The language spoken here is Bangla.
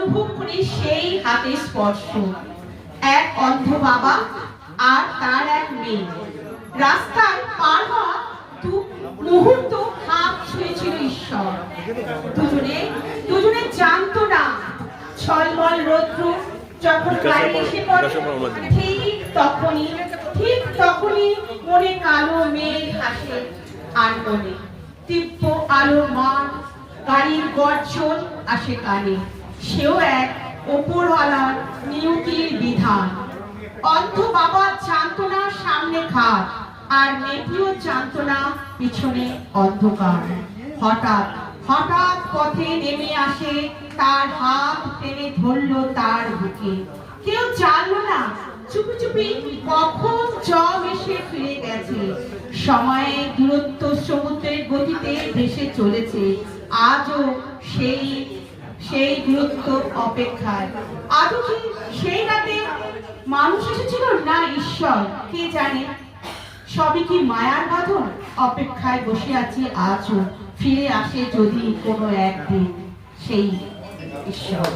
অনুভব করি সেই হাতের স্পর্শ। এক অন্ধ বাবা আর তার এক মেয়ে রাস্তায় পার হওয়া দু মুহূর্ত খাপ ছুঁয়েছিল ঈশ্বর। দুজনে জানতো না ছলমল রৌদ্র যখন গায়ে এসে পড়ে ঠিক তখনই মনে কালো মেঘ হাসে আর মনে তীব্র আলোর মাঠ, গাড়ির গর্জন আসে কানে। সেও এক ওপরওয়ালার নিয়তির বিধান। অন্ধ বাবা জানতো না সামনে খাট, আর মেয়েটিও জানতো না পিছনে অন্ধকার। হঠাৎ হঠাৎ পথে নেমে আসে, তার হাত টেনে ধরলো তার বুকে। কেউ জানলো না চুপি চুপি কখন জল এসে ফিরে গেছে। সময়ের দূরত্ব সমুদ্রের গতিতে ভেসে চলেছে। আজও সেই দূরত্ব অপেক্ষায়। আজও কি সেই রাতে মানুষ এসেছিল না ঈশ্বর, কে জানে। সবই কি মায়ার বাঁধন? অপেক্ষায় বসে আছি আজও, ফিরে আসে যদি কোনো একদিন সেই ঈশ্বর।